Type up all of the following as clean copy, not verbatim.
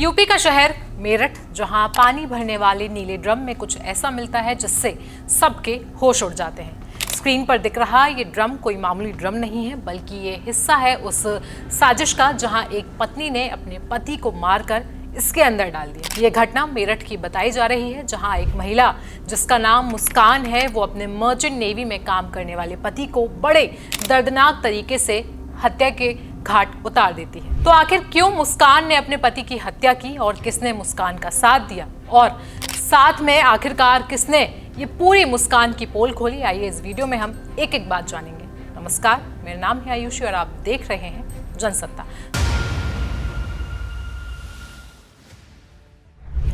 UP का शहर मेरठ, जहां पानी भरने वाले नीले ड्रम में कुछ ऐसा मिलता है जिससे सबके होश उड़ जाते हैं। स्क्रीन पर दिख रहा ये ड्रम कोई मामूली ड्रम नहीं है, बल्कि ये हिस्सा है उस साजिश का जहां एक पत्नी ने अपने पति को मारकर इसके अंदर डाल दिया। ये घटना मेरठ की बताई जा रही है, जहां एक महिला जिसका नाम मुस्कान है, वो अपने मर्चेंट नेवी में काम करने वाले पति को बड़े दर्दनाक तरीके से हत्या के घाट उतार देती है। तो आखिर क्यों मुस्कान ने अपने पति की हत्या की और किसने मुस्कान का साथ दिया, और साथ में आखिरकार किसने ये पूरी मुस्कान की पोल खोली, आइए इस वीडियो में हम एक एक बात जानेंगे। नमस्कार, मेरा नाम है आयुषी और आप देख रहे हैं जनसत्ता।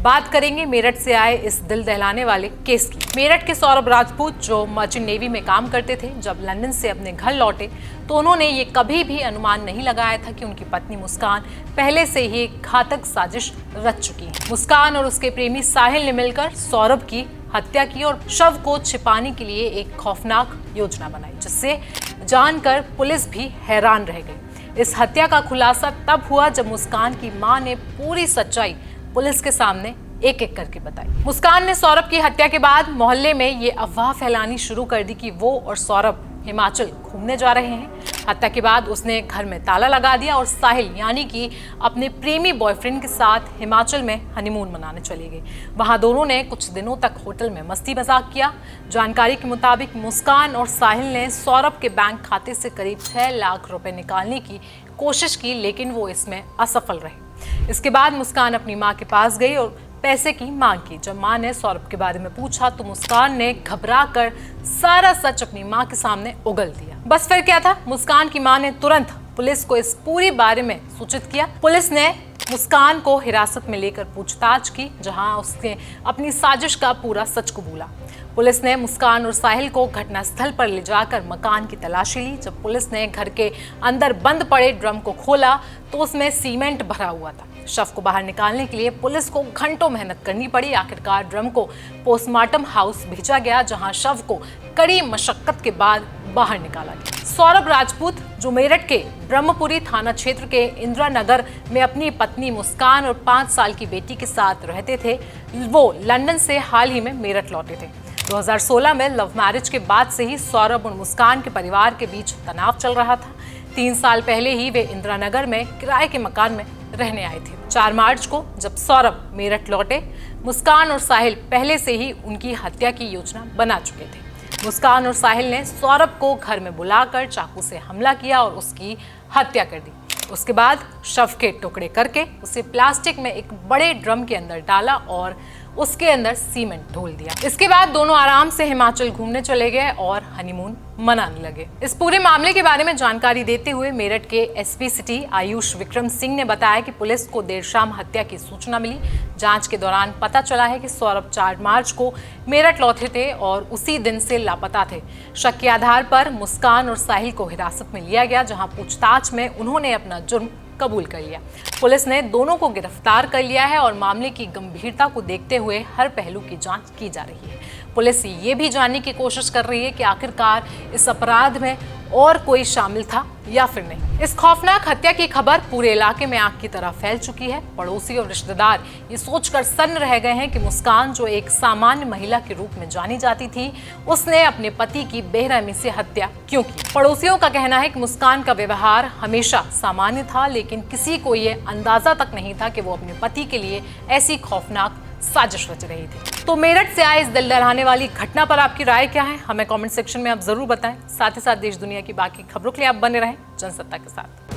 बात करेंगे मेरठ से आए इस दिल दहलाने वाले केस की। मेरठ के सौरभ राजपूत, जो मर्चेंट नेवी में काम करते थे, जब लंदन से अपने घर लौटे तो उन्होंने ये कभी भी अनुमान नहीं लगाया था कि उनकी पत्नी मुस्कान पहले से ही एक घातक साजिश रच चुकी है। मुस्कान और उसके प्रेमी साहिल ने मिलकर सौरभ की हत्या की और शव को छिपाने के लिए एक खौफनाक योजना बनाई, जिससे जानकर पुलिस भी हैरान रह गई। इस हत्या का खुलासा तब हुआ जब मुस्कान की मां ने पूरी सच्चाई पुलिस के सामने एक एक करके बताई। मुस्कान ने सौरभ की हत्या के बाद मोहल्ले में ये अफवाह फैलानी शुरू कर दी कि वो और सौरभ हिमाचल घूमने जा रहे हैं। हत्या के बाद उसने घर में ताला लगा दिया और साहिल यानी कि अपने प्रेमी बॉयफ्रेंड के साथ हिमाचल में हनीमून मनाने चली गई। वहां दोनों ने कुछ दिनों तक होटल में मस्ती मजाक किया। जानकारी के मुताबिक मुस्कान और साहिल ने सौरभ के बैंक खाते से करीब 6 लाख रुपए निकालने की कोशिश की, लेकिन वो इसमें असफल रहे। इसके बाद मुस्कान अपनी मां के पास गई और पैसे की मांग की। जब मां ने सौरभ के बारे में पूछा तो मुस्कान ने घबराकर सारा सच अपनी मां के सामने उगल दिया। बस फिर क्या था, मुस्कान की मां ने तुरंत पुलिस को इस पूरी बारे में सूचित किया। पुलिस ने मुस्कान को हिरासत में लेकर पूछताछ की, जहां उसने अपनी साजिश का पूरा सच कबूला। पुलिस ने मुस्कान और साहिल को घटनास्थल पर ले जाकर मकान की तलाशी ली। जब पुलिस ने घर के अंदर बंद पड़े ड्रम को खोला तो उसमें सीमेंट भरा हुआ था। शव को बाहर निकालने के लिए पुलिस को घंटों मेहनत करनी पड़ी। आखिरकार ड्रम को पोस्टमार्टम हाउस भेजा गया, जहां शव को कड़ी मशक्कत के बाद बाहर निकाला गया। सौरभ राजपूत, जो मेरठ के ब्रह्मपुरी थाना क्षेत्र के इंदिरा नगर में अपनी पत्नी मुस्कान और 5 साल की बेटी के साथ रहते थे, वो लंदन से हाल ही में मेरठ लौटे थे। 2016 में लव मैरिज के बाद से ही सौरभ और मुस्कान के परिवार के बीच तनाव चल रहा था। 3 साल पहले ही वे इंदिरा नगर में किराए के मकान में रहने आए थे। 4 मार्च को जब सौरभ मेरठ लौटे, मुस्कान और साहिल पहले से ही उनकी हत्या की योजना बना चुके थे। मुस्कान और साहिल ने सौरभ को घर में बुलाकर चाकू से हमला किया और उसकी हत्या कर दी। उसके बाद शव के टुकड़े करके उसे प्लास्टिक में एक बड़े ड्रम के अंदर डाला और उसके अंदर सीमेंट घोल दिया। इसके बाद दोनों आराम से हिमाचल घूमने चले गए और हनीमून मनाने लगे। इस पूरे मामले के बारे में जानकारी देते हुए मेरठ के एसपी सिटी आयुष विक्रम सिंह ने बताया कि पुलिस को देर शाम हत्या की सूचना मिली। जांच के दौरान पता चला है कि सौरभ 4 मार्च को मेरठ लौटे थे और उसी दिन से लापता थे। शक के आधार पर मुस्कान और साहिल को हिरासत में लिया गया, जहां पूछताछ में उन्होंने अपना जुर्म कबूल कर लिया। पुलिस ने दोनों को गिरफ्तार कर लिया है और मामले की गंभीरता को देखते हुए हर पहलू की जांच की जा रही है। पुलिस ये भी जानने की कोशिश कर रही है कि आखिरकार इस अपराध में और कोई शामिल था या फिर नहीं। इस खौफनाक हत्या की खबर पूरे इलाके में आग की तरह फैल चुकी है। पड़ोसी और रिश्तेदार ये सोचकर सन्न रह गए हैं कि मुस्कान, जो एक सामान्य महिला के रूप में जानी जाती थी, उसने अपने पति की बेरहमी से हत्या क्यों की। पड़ोसियों का कहना है कि मुस्कान का व्यवहार हमेशा सामान्य था, लेकिन किसी को ये अंदाजा तक नहीं था कि वो अपने पति के लिए ऐसी खौफनाक साजिश रच रही थी। तो मेरठ से आए इस दिल दहलाने वाली घटना पर आपकी राय क्या है, हमें कमेंट सेक्शन में आप जरूर बताएं। साथ ही साथ देश दुनिया की बाकी खबरों के लिए आप बने रहें जनसत्ता के साथ।